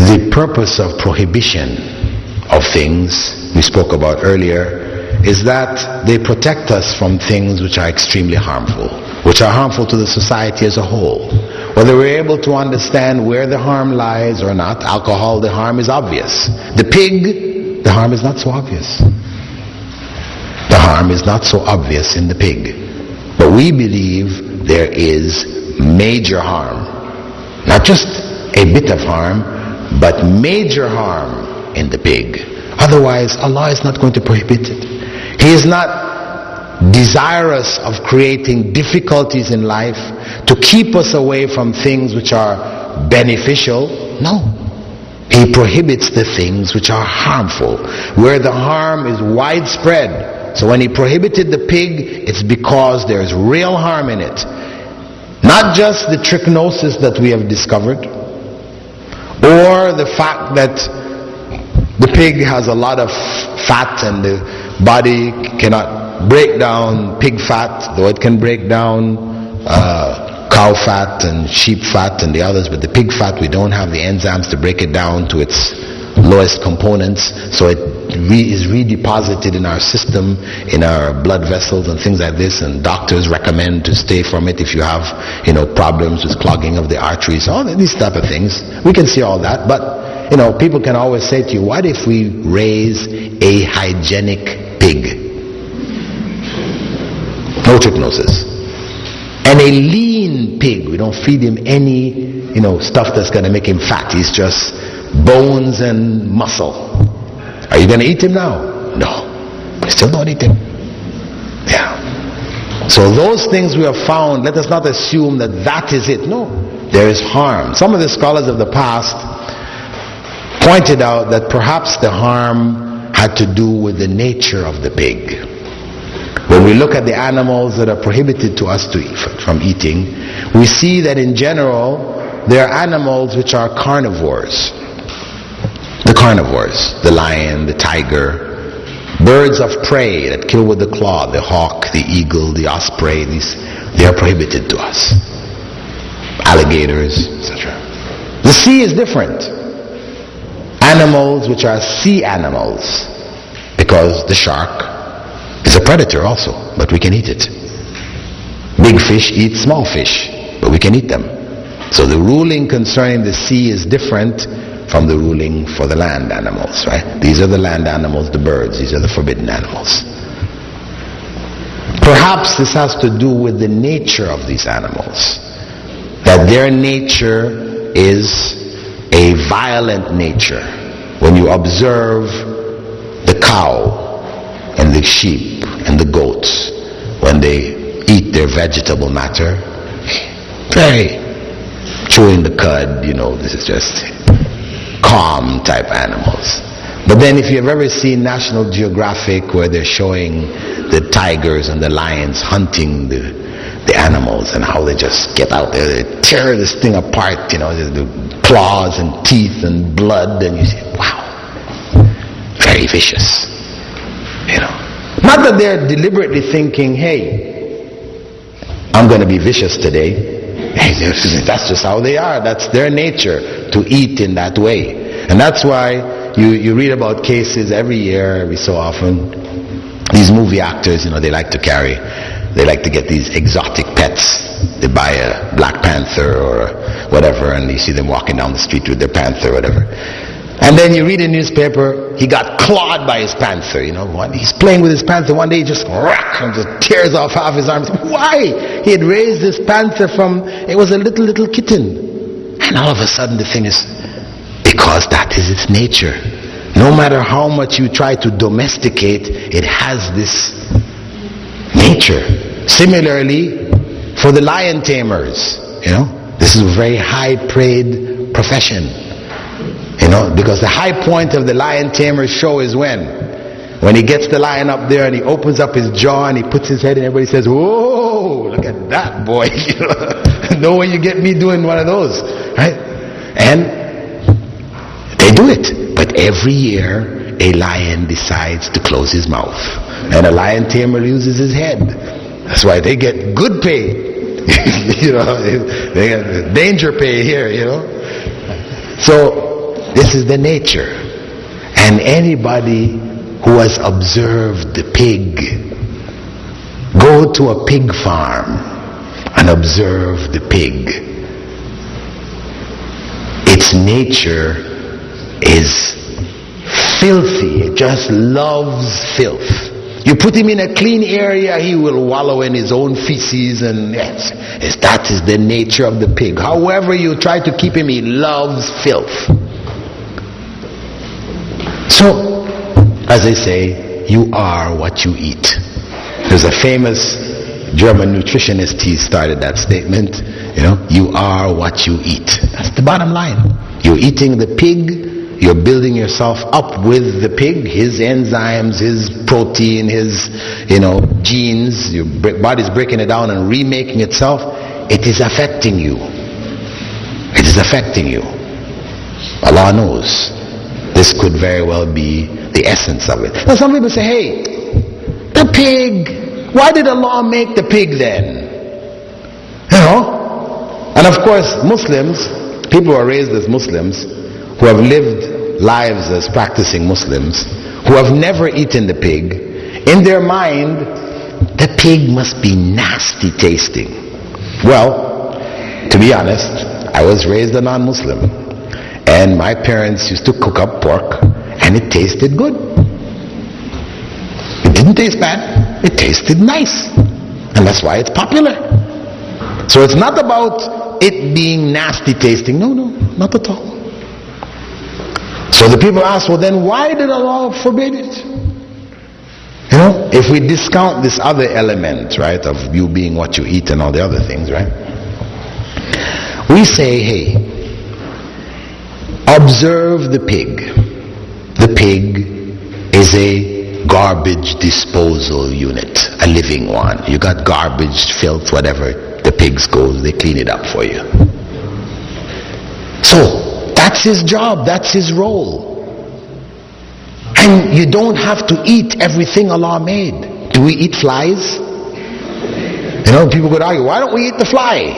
The purpose of prohibition of things we spoke about earlier is that they protect us from things which are extremely harmful, which are harmful to the society as a whole. Whether we're able to understand where the harm lies or not, alcohol, the harm is obvious. The pig, the harm is not so obvious. The harm is not so obvious in the pig. But we believe there is major harm. Not just a bit of harm, but major harm in the pig. Otherwise, Allah is not going to prohibit it. He is not desirous of creating difficulties in life to keep us away from things which are beneficial. No. He prohibits the things which are harmful, where the harm is widespread. So when he prohibited the pig, it's because there is real harm in it. Not just the trichinosis that we have discovered, or the fact that the pig has a lot of fat and the body cannot break down pig fat, though it can break down cow fat and sheep fat and the others, but the pig fat, we don't have the enzymes to break it down to its lowest components, so it is redeposited in our system, in our blood vessels and things like this, and doctors recommend to stay from it if you have, problems with clogging of the arteries, all these type of things. We can see all that, but people can always say to you, what if we raise a hygienic pig? No trichinosis. And a lean pig, we don't feed him any, stuff that's going to make him fat. He's just bones and muscle. Are you going to eat him now? No. I still don't eat him. Yeah. So those things we have found, let us not assume that that is it. No. There is harm. Some of the scholars of the past pointed out that perhaps the harm had to do with the nature of the pig. When we look at the animals that are prohibited to us to eat, from eating, we see that in general there are animals which are carnivores. The carnivores, the lion, the tiger, birds of prey that kill with the claw, the hawk, the eagle, the osprey, they are prohibited to us. Alligators, etc. The sea is different. Animals which are sea animals, because the shark is a predator also, but we can eat it. Big fish eat small fish, but we can eat them. So the ruling concerning the sea is different from the ruling for the land animals, right? These are the land animals, the birds, these are the forbidden animals. Perhaps this has to do with the nature of these animals, that their nature is a violent nature. When you observe the cow and the sheep and the goats, when they eat their vegetable matter, very chewing the cud, this is just calm type animals. But then if you've ever seen National Geographic where they're showing the tigers and the lions hunting the animals and how they just get out there, they tear this thing apart, the claws and teeth and blood, and you say, wow, very vicious. Not that they're deliberately thinking, hey, I'm going to be vicious today. That's just how they are. That's their nature, to eat in that way. And that's why you read about cases every year, every so often. These movie actors, they like to get these exotic pets. They buy a black panther or whatever, and you see them walking down the street with their panther or whatever. And then you read in the newspaper, he got clawed by his panther. He's playing with his panther. One day he just tears off half his arms. Why? He had raised this panther from, it was a little kitten. And all of a sudden the thing is, because that is its nature. No matter how much you try to domesticate, it has this nature. Similarly, for the lion tamers, this is a very high-paid profession. Because the high point of the lion tamer show is when he gets the lion up there and he opens up his jaw and he puts his head and everybody says, whoa, look at that boy. No way you get me doing one of those, right? And they do it. But every year a lion decides to close his mouth and a lion tamer loses his head. That's why they get good pay. They get danger pay here, So This is the nature. And anybody who has observed the pig, go to a pig farm and observe the pig. Its nature is filthy. It just loves filth. You put him in a clean area, he will wallow in his own feces, and yes, that is the nature of the pig. However you try to keep him, he loves filth. So, as they say, you are what you eat. There's a famous German nutritionist, he started that statement, you are what you eat. That's the bottom line. You're eating the pig, you're building yourself up with the pig, his enzymes, his protein, his genes, your body's breaking it down and remaking itself. It is affecting you. It is affecting you. Allah knows. This could very well be the essence of it. Now some people say, hey, the pig, why did Allah make the pig then? And of course Muslims, people who are raised as Muslims, who have lived lives as practicing Muslims, who have never eaten the pig, in their mind, the pig must be nasty tasting. Well, to be honest, I was raised a non-Muslim, and my parents used to cook up pork, and it tasted good. It didn't taste bad, it tasted nice, and that's why it's popular. So it's not about it being nasty tasting. No, not at all. So the people ask, well then why did Allah forbid it? If we discount this other element, right, of you being what you eat and all the other things, right? We say, hey, observe the pig. The pig is a garbage disposal unit, a living one. You got garbage, filth, whatever the pigs goes, they clean it up for you. So that's his job, that's his role. And you don't have to eat everything Allah made. Do we eat flies? People could argue, why don't we eat the fly?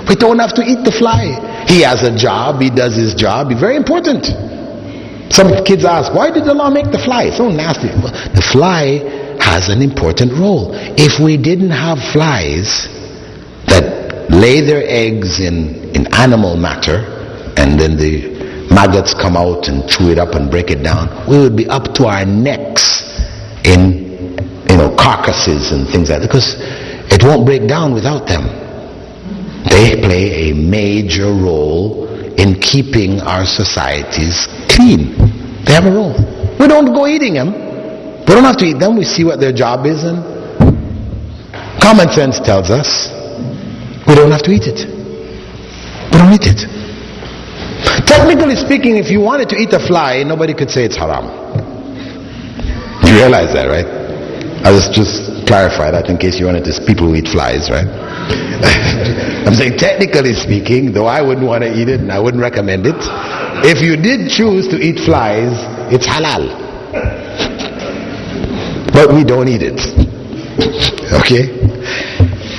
We don't have to eat the fly. He has a job, he does his job, he's very important. Some kids ask, why did Allah make the fly? It's so nasty. Well, the fly has an important role. If we didn't have flies that lay their eggs in animal matter, and then the maggots come out and chew it up and break it down, we would be up to our necks in carcasses and things like that, because it won't break down without them. They play a major role in keeping our societies clean. They have a role. We don't go eating them. We don't have to eat them. We see what their job is, and common sense tells us we don't have to eat it. We don't eat it. Technically speaking, if you wanted to eat a fly, nobody could say it's haram. You realize that, right? I'll just clarify that in case you wanted to people who eat flies, right? I'm saying technically speaking, though I wouldn't want to eat it and I wouldn't recommend it, if you did choose to eat flies, it's halal. But we don't eat it. Okay?